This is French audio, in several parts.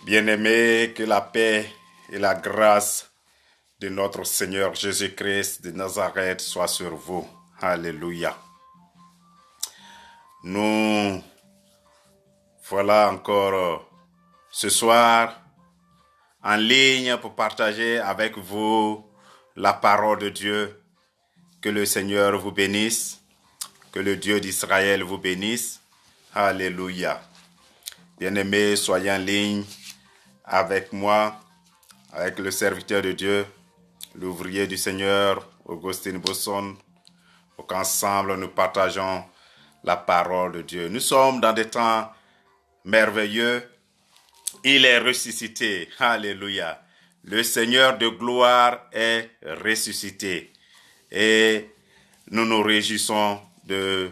Bien-aimés, que la paix et la grâce de notre Seigneur Jésus-Christ de Nazareth soient sur vous. Alléluia. Nous voilà encore ce soir en ligne pour partager avec vous la parole de Dieu. Que le Seigneur vous bénisse, que le Dieu d'Israël vous bénisse. Alléluia. Bien-aimés, soyez en ligne avec moi, avec le serviteur de Dieu, l'ouvrier du Seigneur, Augustin Bosson, pour qu'ensemble nous partageons la parole de Dieu. Nous sommes dans des temps merveilleux. Il est ressuscité. Alléluia. Le Seigneur de gloire est ressuscité. Et nous nous réjouissons de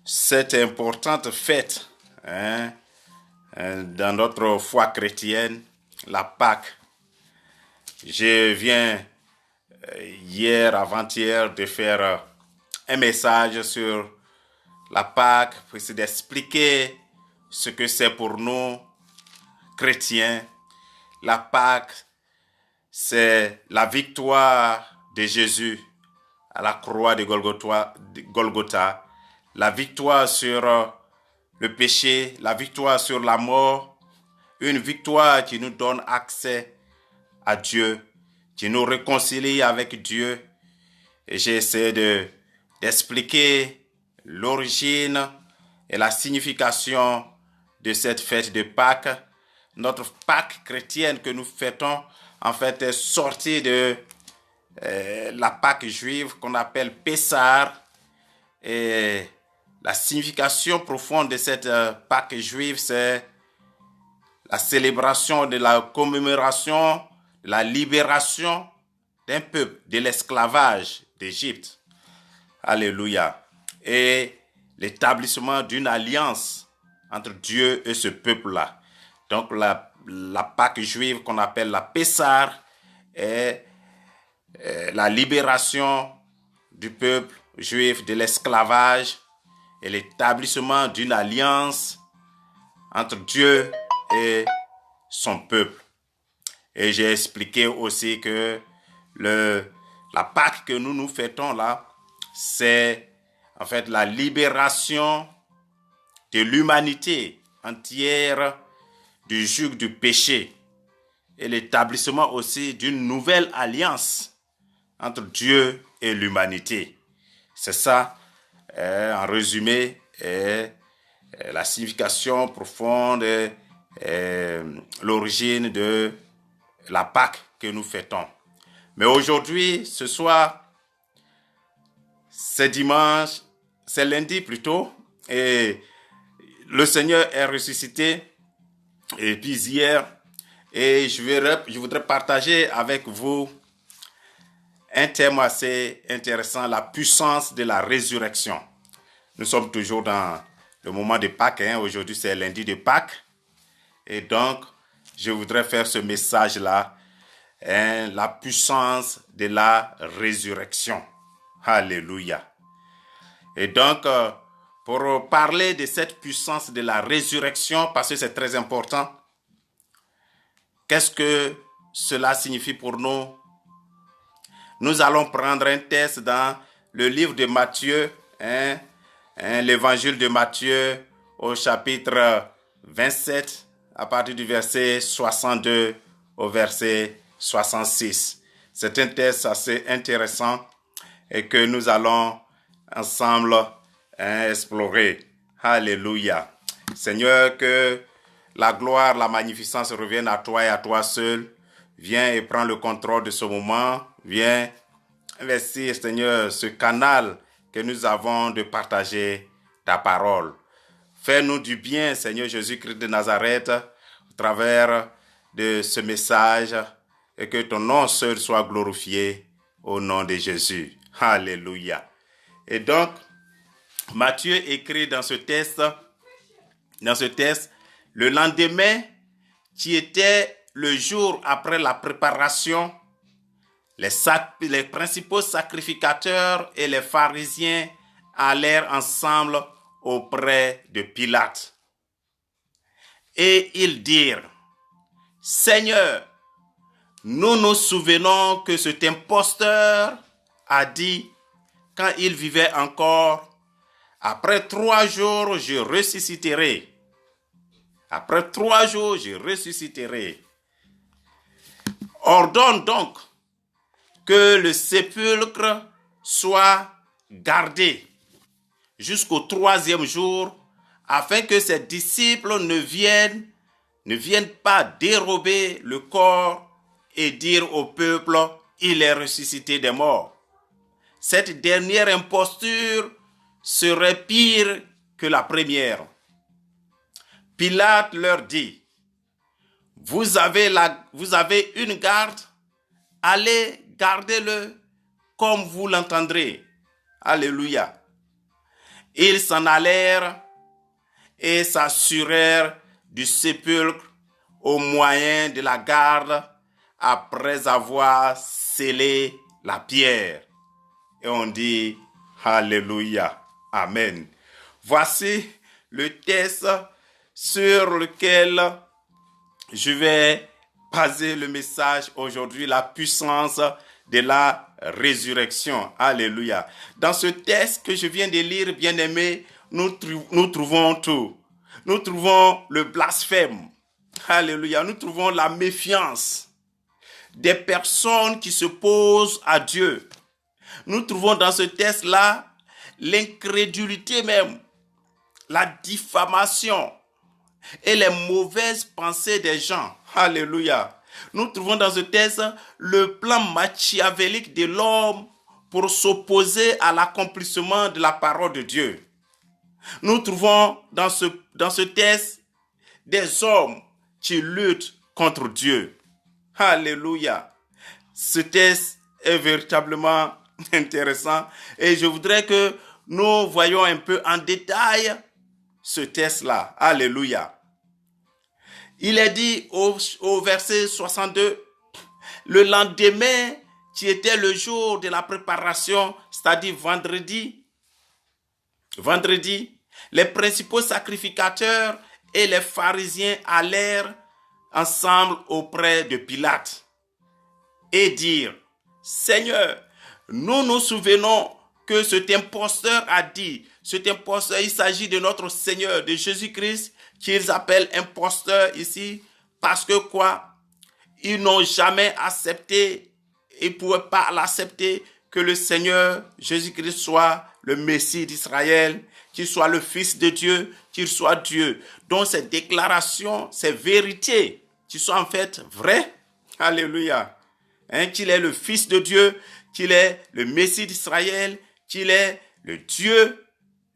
cette importante fête dans notre foi chrétienne, la Pâque. Je viens hier, avant-hier, de faire un message sur la Pâque, pour essayer d'expliquer ce que c'est pour nous, chrétiens. La Pâque, c'est la victoire de Jésus à la croix de Golgotha, la victoire sur le péché, la victoire sur la mort, une victoire qui nous donne accès à Dieu, qui nous réconcilie avec Dieu. Et j'ai essayé d'expliquer l'origine et la signification de cette fête de Pâques. Notre Pâque chrétienne que nous fêtons, en fait, est sortie de la Pâque juive qu'on appelle Pessah. Et la signification profonde de cette Pâque juive, c'est la célébration de la commémoration, de la libération d'un peuple de l'esclavage d'Égypte. Alléluia. Et l'établissement d'une alliance entre Dieu et ce peuple-là. Donc la Pâque juive qu'on appelle la Pessah est la libération du peuple juif de l'esclavage et l'établissement d'une alliance entre Dieu et son peuple. Et j'ai expliqué aussi que la Pâque que nous fêtons là, c'est en fait la libération de l'humanité entière du joug du péché et l'établissement aussi d'une nouvelle alliance entre Dieu et l'humanité. C'est ça, en résumé, la signification profonde et l'origine de la Pâque que nous fêtons. Mais aujourd'hui, ce soir, c'est dimanche, c'est lundi plutôt, et le Seigneur est ressuscité, et puis hier, et je voudrais partager avec vous un thème assez intéressant, la puissance de la résurrection. Nous sommes toujours dans le moment de Pâques, aujourd'hui c'est lundi de Pâques, et donc je voudrais faire ce message-là, la puissance de la résurrection. Alléluia. Et donc, pour parler de cette puissance de la résurrection, parce que c'est très important, qu'est-ce que cela signifie pour nous? Nous allons prendre un texte dans le livre de Matthieu, l'évangile de Matthieu au chapitre 27, à partir du verset 62 au verset 66. C'est un texte assez intéressant et que nous allons ensemble explorer. Alléluia. Seigneur, que la gloire, la magnificence reviennent à toi et à toi seul. Viens et prends le contrôle de ce moment. Viens investir, Seigneur, ce canal que nous avons de partager ta parole. Fais-nous du bien, Seigneur Jésus-Christ de Nazareth, au travers de ce message, et que ton nom seul soit glorifié au nom de Jésus. Alléluia. Et donc, Matthieu écrit dans ce texte, le lendemain, qui était le jour après la préparation, les principaux sacrificateurs et les pharisiens allèrent ensemble auprès de Pilate. Et ils dirent, Seigneur, nous nous souvenons que cet imposteur a dit, quand il vivait encore, après 3 jours, je ressusciterai. Après 3 jours, je ressusciterai. Ordonne donc que le sépulcre soit gardé jusqu'au 3e jour, afin que ses disciples ne viennent pas dérober le corps et dire au peuple, il est ressuscité des morts. Cette dernière imposture serait pire que la première. Pilate leur dit, vous avez une garde, allez, gardez-le comme vous l'entendrez. Alléluia. Ils s'en allèrent et s'assurèrent du sépulcre au moyen de la garde après avoir scellé la pierre. Et on dit Alléluia. Amen. Voici le texte sur lequel je vais baser le message aujourd'hui, la puissance de la résurrection. Alléluia. Dans ce texte que je viens de lire, bien-aimés, nous trouvons tout. Nous trouvons le blasphème. Alléluia. Nous trouvons la méfiance des personnes qui se posent à Dieu. Nous trouvons dans ce texte-là l'incrédulité même, la diffamation et les mauvaises pensées des gens. Alléluia. Nous trouvons dans ce texte le plan machiavélique de l'homme pour s'opposer à l'accomplissement de la parole de Dieu. Nous trouvons dans ce texte des hommes qui luttent contre Dieu. Alléluia. Ce texte est véritablement intéressant et je voudrais que nous voyions un peu en détail ce texte-là. Alléluia. Il est dit au verset 62, le lendemain qui était le jour de la préparation, c'est-à-dire vendredi, les principaux sacrificateurs et les pharisiens allèrent ensemble auprès de Pilate et dirent, Seigneur, nous nous souvenons que cet imposteur a dit, cet imposteur, il s'agit de notre Seigneur, de Jésus-Christ, qu'ils appellent imposteur ici, parce que quoi? Ils n'ont jamais accepté, ils ne pouvaient pas l'accepter que le Seigneur Jésus-Christ soit le Messie d'Israël, qu'il soit le Fils de Dieu, qu'il soit Dieu. Donc ces déclarations, ces vérités, qui sont en fait vraies, alléluia, qu'il est le Fils de Dieu, qu'il est le Messie d'Israël, qu'il est le Dieu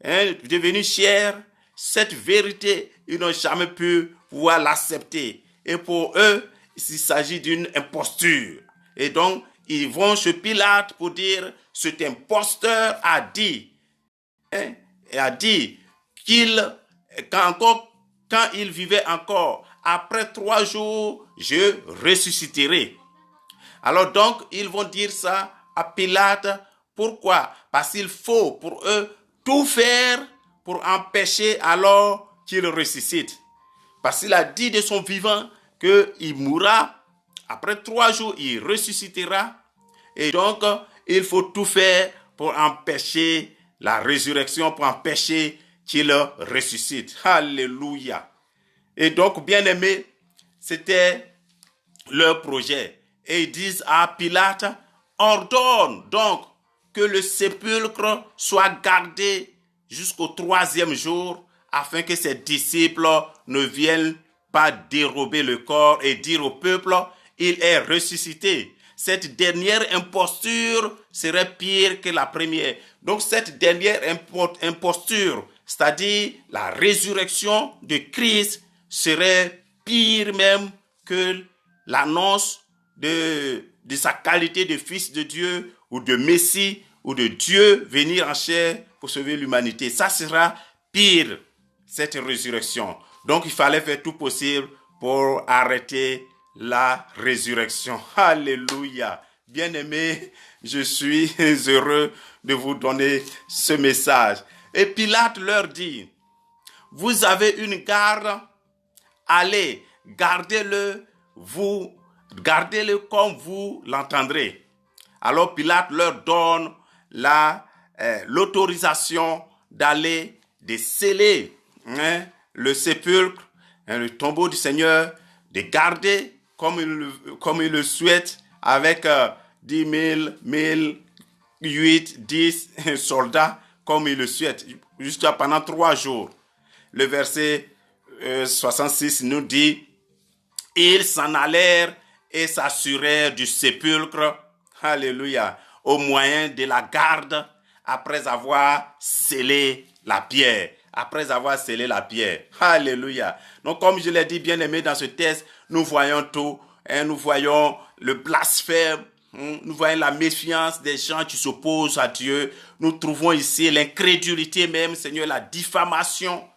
devenu chair, cette vérité, ils n'ont jamais pu pouvoir l'accepter. Et pour eux, il s'agit d'une imposture. Et donc, ils vont chez Pilate pour dire, cet imposteur a dit, quand il vivait encore, après 3 jours, je ressusciterai. Alors donc, ils vont dire ça à Pilate. Pourquoi? Parce qu'il faut pour eux tout faire pour empêcher alors qu'il ressuscite. Parce qu'il a dit de son vivant qu'il mourra. Après 3 jours, il ressuscitera. Et donc, il faut tout faire pour empêcher la résurrection, pour empêcher qu'il ressuscite. Alléluia. Et donc, bien aimé, c'était leur projet. Et ils disent à Pilate, ordonne donc que le sépulcre soit gardé jusqu'au 3e jour, afin que ses disciples ne viennent pas dérober le corps et dire au peuple, il est ressuscité. Cette dernière imposture serait pire que la première. Donc cette dernière imposture, c'est-à-dire la résurrection de Christ, serait pire même que l'annonce de sa qualité de fils de Dieu ou de Messie ou de Dieu venir en chair pour sauver l'humanité. Ça sera pire, cette résurrection. Donc il fallait faire tout possible pour arrêter la résurrection. Alléluia. Bien-aimés, je suis heureux de vous donner ce message. Et Pilate leur dit, vous avez une garde, allez, gardez-le gardez-le comme vous l'entendrez. Alors Pilate leur donne l'autorisation d'aller, de sceller le sépulcre, le tombeau du Seigneur, de garder comme il le souhaite avec 10 000, 1000, 8, 10 soldats comme il le souhaite, jusqu'à pendant 3 jours. Le verset 66 nous dit, ils s'en allèrent et s'assurèrent du sépulcre, alléluia, au moyen de la garde, après avoir scellé la pierre. Après avoir scellé la pierre. Alléluia. Donc, comme je l'ai dit, bien aimé, dans ce texte, nous voyons tout. Nous voyons le blasphème. Nous voyons la méfiance des gens qui s'opposent à Dieu. Nous trouvons ici l'incrédulité même, Seigneur, la diffamation,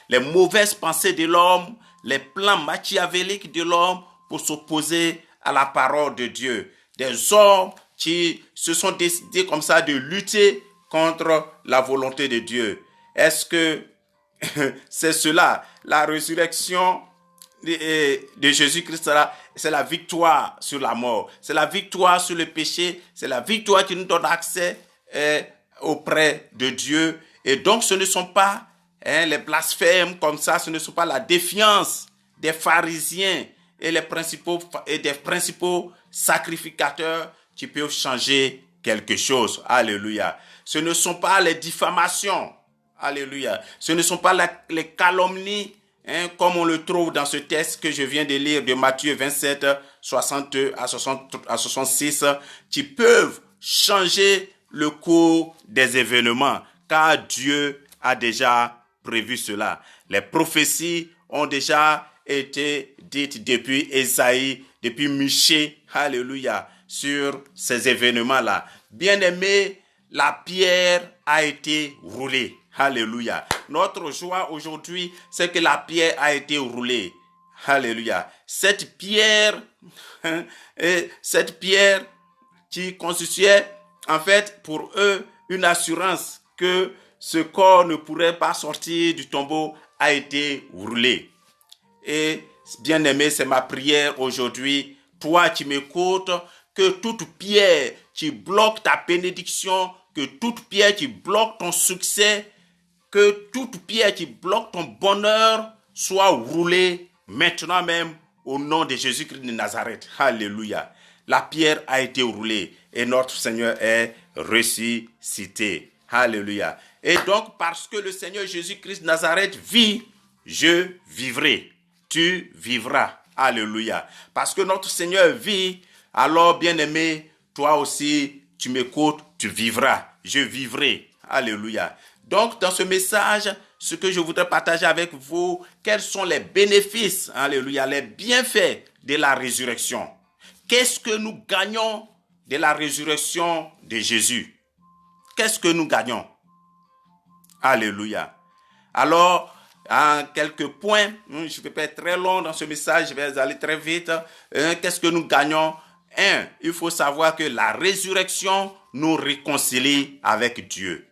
les mauvaises pensées de l'homme, les plans machiavéliques de l'homme pour s'opposer à la parole de Dieu. Des hommes qui se sont décidés comme ça de lutter contre la volonté de Dieu. Est-ce que c'est cela, la résurrection de Jésus-Christ, c'est la victoire sur la mort, c'est la victoire sur le péché, c'est la victoire qui nous donne accès auprès de Dieu. Et donc ce ne sont pas les blasphèmes comme ça, ce ne sont pas la défiance des pharisiens et des principaux sacrificateurs qui peuvent changer quelque chose. Alléluia. Ce ne sont pas les diffamations. Alléluia. Ce ne sont pas les calomnies, comme on le trouve dans ce texte que je viens de lire de Matthieu 27, 62 à 66, qui peuvent changer le cours des événements, car Dieu a déjà prévu cela. Les prophéties ont déjà été dites depuis Ésaïe, depuis Michée, alléluia, sur ces événements-là. Bien-aimés, la pierre a été roulée. Alléluia. Notre joie aujourd'hui, c'est que la pierre a été roulée. Alléluia. Cette pierre qui constituait en fait pour eux une assurance que ce corps ne pourrait pas sortir du tombeau a été roulée. Et bien aimé, c'est ma prière aujourd'hui, toi qui m'écoutes, que toute pierre qui bloque ta bénédiction, que toute pierre qui bloque ton succès, que toute pierre qui bloque ton bonheur soit roulée maintenant même au nom de Jésus-Christ de Nazareth. Alléluia. La pierre a été roulée et notre Seigneur est ressuscité. Alléluia. Et donc, parce que le Seigneur Jésus-Christ de Nazareth vit, je vivrai. Tu vivras. Alléluia. Parce que notre Seigneur vit, alors bien-aimé, toi aussi, tu m'écoutes, tu vivras. Je vivrai. Alléluia. Donc, dans ce message, ce que je voudrais partager avec vous, quels sont les bénéfices, alléluia, les bienfaits de la résurrection. Qu'est-ce que nous gagnons de la résurrection de Jésus? Qu'est-ce que nous gagnons? Alléluia. Alors, en quelques points, je ne vais pas être très long dans ce message, je vais aller très vite. Qu'est-ce que nous gagnons? Il faut savoir que la résurrection nous réconcilie avec Dieu.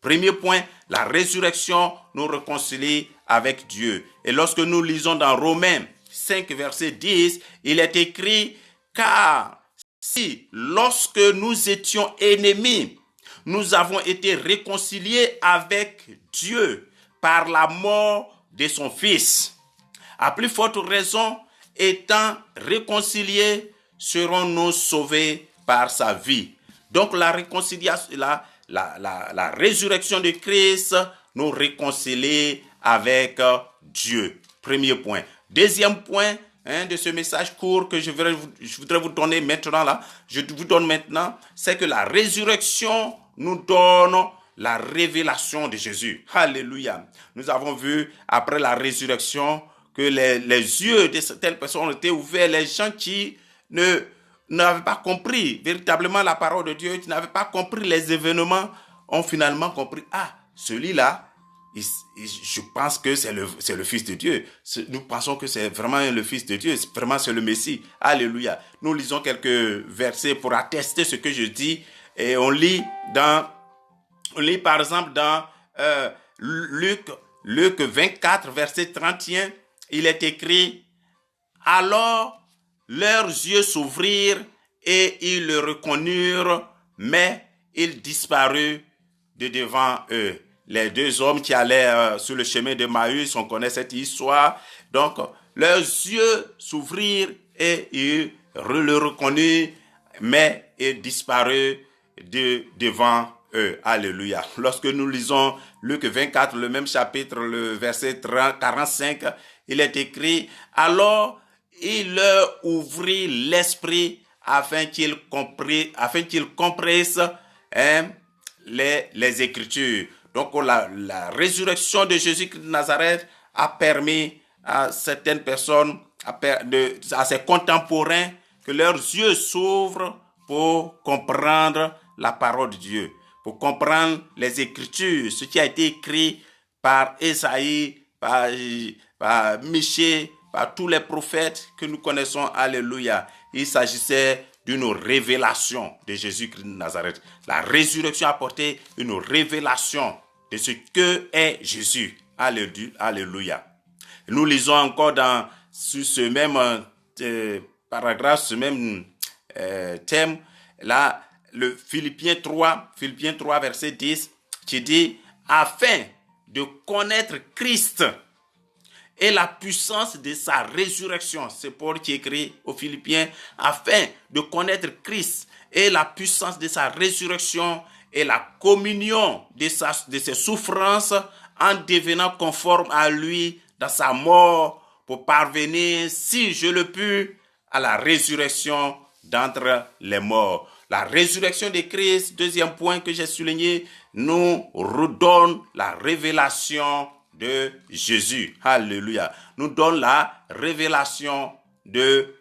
Premier point, la résurrection nous réconcilie avec Dieu. Et lorsque nous lisons dans Romains 5, verset 10, il est écrit, car si lorsque nous étions ennemis, nous avons été réconciliés avec Dieu par la mort de son Fils. À plus forte raison, étant réconciliés, serons-nous sauvés par sa vie. Donc la réconciliation, la résurrection de Christ nous réconcilie avec Dieu. Premier point. Deuxième point de ce message court que je voudrais vous donner maintenant là, je vous donne maintenant, c'est que la résurrection nous donne la révélation de Jésus. Alléluia. Nous avons vu après la résurrection que les yeux de certaines personnes ont été ouverts, les gens qui n'avaient pas compris véritablement la parole de Dieu, qui n'avaient pas compris les événements, ont finalement compris, celui-là, je pense que c'est le Fils de Dieu. Nous pensons que c'est vraiment le Fils de Dieu, vraiment c'est le Messie. Alléluia. Nous lisons quelques versets pour attester ce que je dis, et on lit par exemple dans Luc 24, verset 31, il est écrit, Alors leurs yeux s'ouvrirent et ils le reconnurent, mais il disparut de devant eux. Les deux hommes qui allaient sur le chemin de Maüs, on connaît cette histoire. Donc, leurs yeux s'ouvrirent et ils le reconnurent, mais il disparut de devant eux. Alléluia. Lorsque nous lisons Luc 24, le même chapitre, le verset 45, il est écrit, alors il leur ouvrit l'esprit afin qu'ils comprissent les Écritures. Donc la résurrection de Jésus-Christ de Nazareth a permis à certaines personnes, à ses contemporains, que leurs yeux s'ouvrent pour comprendre la parole de Dieu, pour comprendre les Écritures, ce qui a été écrit par Ésaïe, par Michée, par tous les prophètes que nous connaissons. Alléluia. Il s'agissait d'une révélation de Jésus-Christ de Nazareth. La résurrection a apporté une révélation de ce que est Jésus. Alléluia. Nous lisons encore sur ce même paragraphe, ce même thème, là, le Philippiens 3, verset 10, qui dit, afin de connaître Christ et la puissance de sa résurrection. C'est Paul qui écrit aux Philippiens, afin de connaître Christ et la puissance de sa résurrection et la communion de ses souffrances en devenant conforme à lui dans sa mort pour parvenir, si je le puis, à la résurrection d'entre les morts. La résurrection de Christ, deuxième point que j'ai souligné, nous redonne la révélation de Jésus. Alléluia. Nous donne la révélation de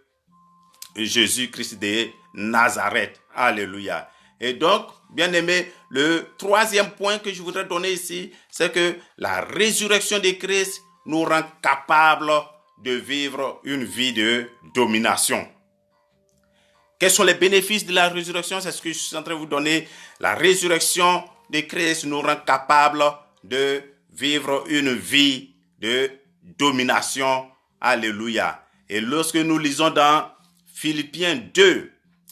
Jésus-Christ de Nazareth. Alléluia. Et donc, bien aimé, le troisième point que je voudrais donner ici, c'est que la résurrection de Christ nous rend capables de vivre une vie de domination. Quels sont les bénéfices de la résurrection? C'est ce que je suis en train de vous donner. La résurrection de Christ nous rend capables de vivre une vie de domination. Alléluia. Et lorsque nous lisons dans Philippiens 2,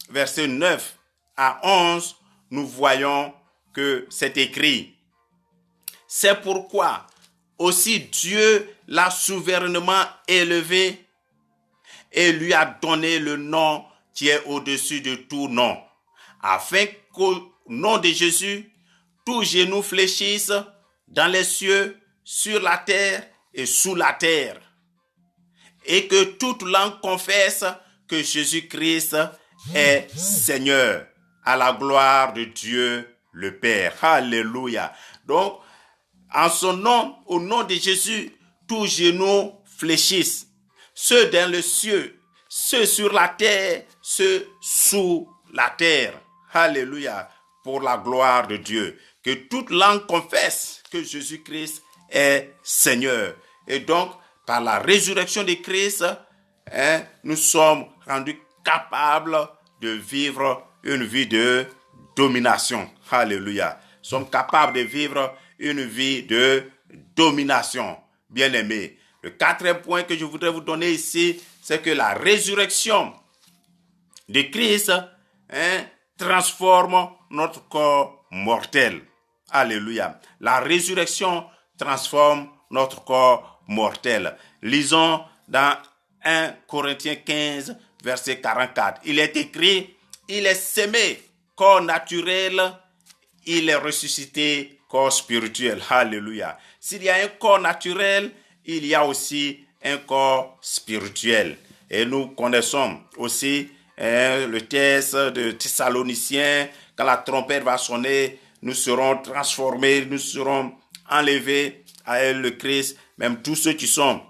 versets 9 à 11, nous voyons que c'est écrit. C'est pourquoi aussi Dieu l'a souverainement élevé et lui a donné le nom qui est au-dessus de tout nom, afin qu'au nom de Jésus, tout genou fléchisse dans les cieux, sur la terre et sous la terre, et que toute langue confesse que Jésus-Christ est Seigneur, à la gloire de Dieu le Père. Alléluia. Donc, en son nom, au nom de Jésus, tout genou fléchisse, ceux dans le cieux, ceux sur la terre, ceux sous la terre. Alléluia. Pour la gloire de Dieu. Que toute langue confesse que Jésus-Christ est Seigneur. Et donc, par la résurrection de Christ, nous sommes rendus capables de vivre une vie de domination. Alléluia. Nous sommes capables de vivre une vie de domination. Bien-aimés. Le quatrième point que je voudrais vous donner ici, c'est que la résurrection de Christ transforme notre corps mortel. Alléluia. La résurrection transforme notre corps mortel. Lisons dans 1 Corinthiens 15, verset 44. Il est écrit, il est sémé corps naturel, il est ressuscité corps spirituel. Alléluia. S'il y a un corps naturel, il y a aussi un corps spirituel. Et nous connaissons aussi le texte de Thessaloniciens, quand la trompette va sonner, nous serons transformés, nous serons enlevés à le Christ. Même tous ceux qui sont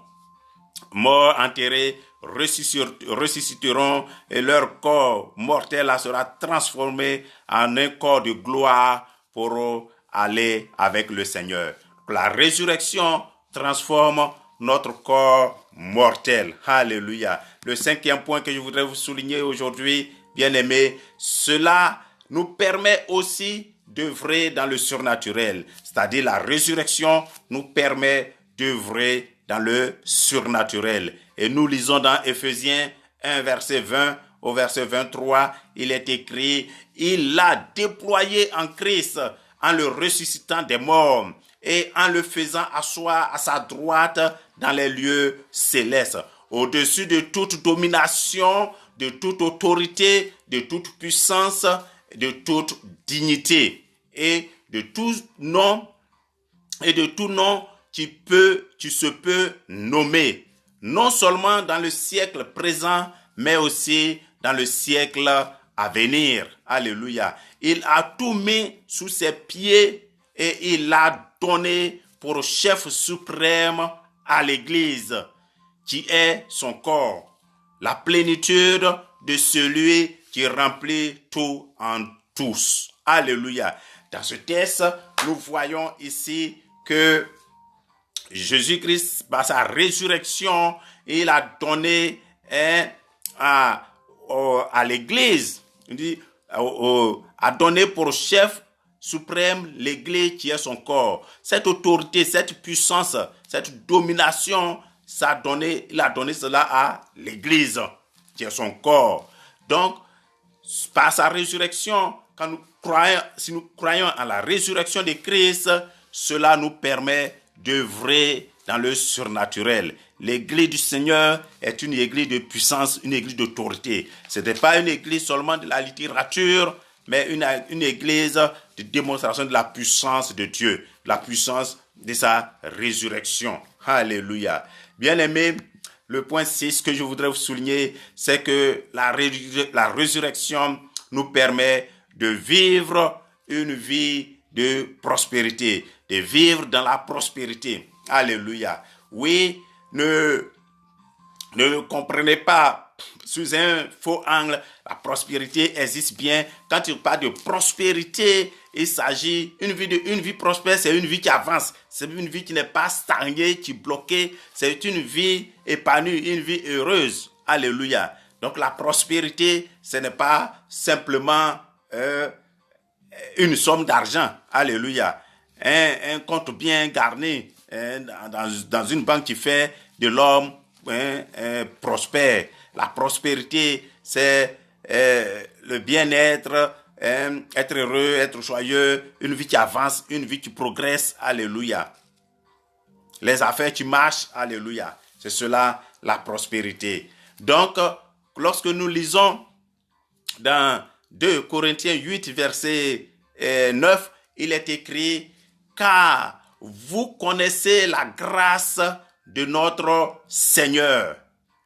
morts, enterrés, ressusciteront et leur corps mortel sera transformé en un corps de gloire pour aller avec le Seigneur. La résurrection transforme notre corps mortel. Alléluia. Le cinquième point que je voudrais vous souligner aujourd'hui, bien-aimés, cela nous permet aussi d'œuvrer dans le surnaturel. C'est-à-dire la résurrection nous permet d'œuvrer dans le surnaturel. Et nous lisons dans Éphésiens 1, verset 20 au verset 23, il est écrit, il l'a déployé en Christ en le ressuscitant des morts et en le faisant asseoir à sa droite dans les lieux célestes, au-dessus de toute domination, de toute autorité, de toute puissance, de toute dignité et de tout nom qui se peut nommer, non seulement dans le siècle présent, mais aussi dans le siècle à venir. Alléluia. Il a tout mis sous ses pieds et il l'a donné pour chef suprême à l'Église, qui est son corps, la plénitude de celui qui remplit tout en tous. Alléluia. Dans ce texte, nous voyons ici que Jésus-Christ, par sa résurrection, il a donné à l'Église, il dit, a donné pour chef suprême l'Église qui est son corps. Cette autorité, cette puissance, cette domination, il a donné cela à l'Église qui est son corps. Donc, par sa résurrection, si nous croyons à la résurrection de Christ, cela nous permet d'œuvrer dans le surnaturel. L'église du Seigneur est une église de puissance, une église d'autorité. Ce n'est pas une église seulement de la littérature, mais une église de démonstration de la puissance de Dieu, la puissance de sa résurrection. Alléluia. Bien-aimés, le point 6 que je voudrais vous souligner, c'est que la résurrection nous permet de vivre une vie de prospérité, de vivre dans la prospérité. Alléluia. Oui, ne comprenez pas sous un faux angle, la prospérité existe bien. Quand il parle de prospérité, il s'agit une vie prospère, c'est une vie qui avance. C'est une vie qui n'est pas stagnée, qui est bloquée. C'est une vie épanouie, une vie heureuse. Alléluia. Donc la prospérité, ce n'est pas simplement une somme d'argent. Alléluia. Un compte bien garni dans une banque qui fait de l'homme prospère. La prospérité, c'est le bien-être, être heureux, être joyeux, une vie qui avance, une vie qui progresse. Alléluia. Les affaires qui marchent. Alléluia. C'est cela, la prospérité. Donc, lorsque nous lisons dans 2 Corinthiens 8, verset 9, il est écrit « Car vous connaissez la grâce de notre Seigneur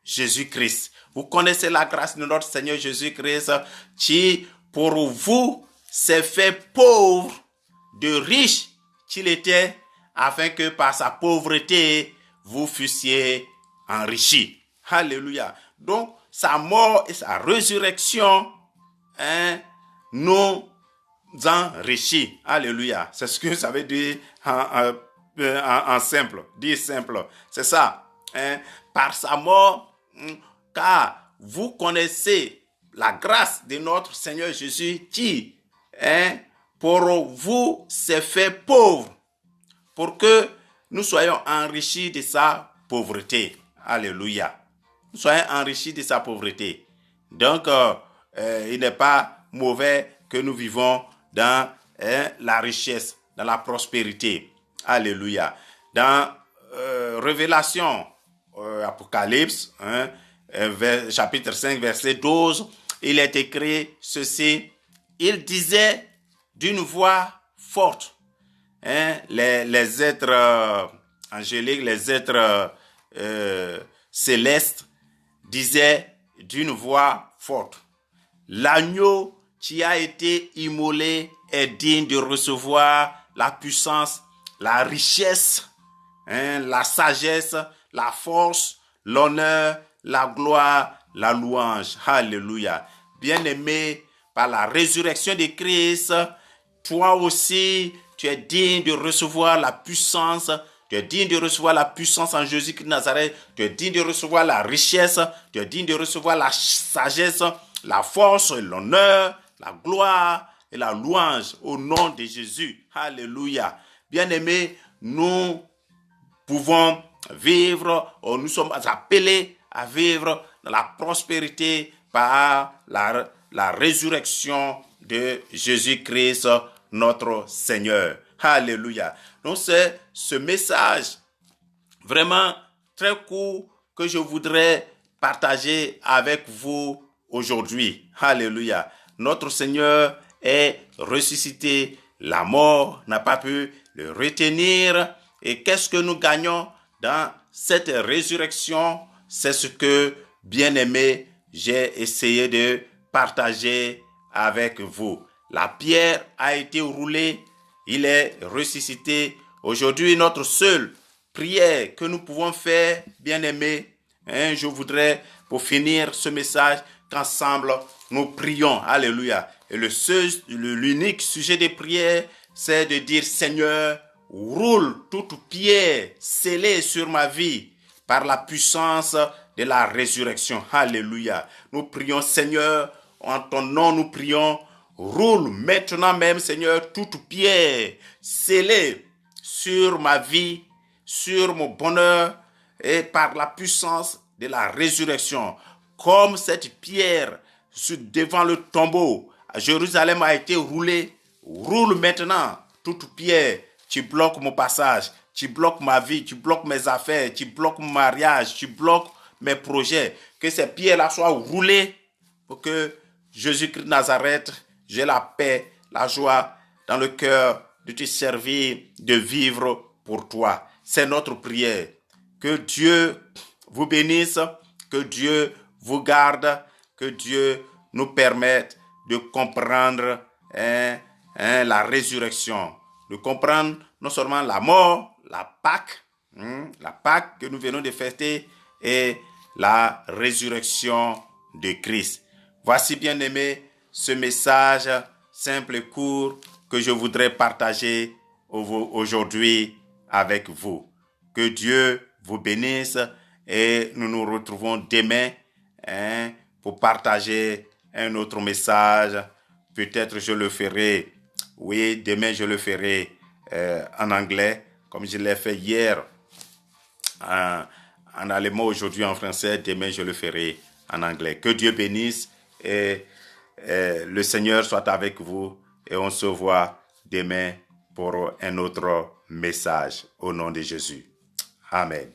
Jésus-Christ. » Vous connaissez la grâce de notre Seigneur Jésus-Christ qui, pour vous, s'est fait pauvre, de riche qu'il était, afin que par sa pauvreté, vous fussiez enrichis. Alléluia. Donc, sa mort et sa résurrection nous enrichit. Alléluia. C'est ce que ça veut dire en simple. Dire simple. C'est ça. Par sa mort, car vous connaissez la grâce de notre Seigneur Jésus qui, pour vous, s'est fait pauvre, pour que nous soyons enrichis de sa pauvreté. Alléluia. Nous soyons enrichis de sa pauvreté. Donc, il n'est pas mauvais que nous vivons dans la richesse, dans la prospérité. Alléluia. Dans Révélation, Apocalypse, chapitre 5, verset 12, il est écrit ceci. Il disait d'une voix forte, les êtres angéliques, les êtres célestes disaient d'une voix forte, l'agneau qui a été immolé est digne de recevoir la puissance, la richesse, la sagesse, la force, l'honneur, la gloire, la louange. Alléluia. Bien-aimé, par la résurrection de Christ, toi aussi, tu es digne de recevoir la puissance. Tu es digne de recevoir la puissance en Jésus-Christ de Nazareth. Tu es digne de recevoir la richesse. Tu es digne de recevoir la sagesse, la force, l'honneur, la gloire et la louange au nom de Jésus. Alléluia. Bien-aimés, nous pouvons vivre, nous sommes appelés à vivre dans la prospérité par la résurrection de Jésus-Christ, notre Seigneur. Alléluia. Donc c'est ce message vraiment très court que je voudrais partager avec vous aujourd'hui. Alléluia. Notre Seigneur est ressuscité. La mort n'a pas pu le retenir. Et qu'est-ce que nous gagnons dans cette résurrection? C'est ce que, bien-aimé, j'ai essayé de partager avec vous. La pierre a été roulée. Il est ressuscité. Aujourd'hui, notre seule prière que nous pouvons faire, bien-aimés, je voudrais, pour finir ce message, qu'ensemble, nous prions. Alléluia. Et l'unique sujet de prière, c'est de dire, Seigneur, roule toute pierre scellée sur ma vie par la puissance de la résurrection. Alléluia. Nous prions, Seigneur, en ton nom, nous prions, roule maintenant même, Seigneur, toute pierre scellée sur ma vie, sur mon bonheur et par la puissance de la résurrection. Comme cette pierre devant le tombeau à Jérusalem a été roulée, roule maintenant toute pierre. Tu bloques mon passage, tu bloques ma vie, tu bloques mes affaires, tu bloques mon mariage, tu bloques mes projets. Que ces pierres-là soient roulées pour que Jésus-Christ de Nazareth, j'ai la paix, la joie dans le cœur de te servir, de vivre pour toi. C'est notre prière. Que Dieu vous bénisse, que Dieu vous garde, que Dieu nous permette de comprendre la résurrection, de comprendre non seulement la mort, la Pâque que nous venons de fêter et la résurrection de Christ. Voici, bien-aimés, ce message simple et court que je voudrais partager aujourd'hui avec vous. Que Dieu vous bénisse et nous nous retrouvons demain pour partager un autre message. Peut-être je le ferai, oui, demain je le ferai en anglais, comme je l'ai fait hier en allemand, aujourd'hui en français, demain je le ferai en anglais. Que Dieu bénisse et le Seigneur soit avec vous et on se voit demain pour un autre message au nom de Jésus. Amen.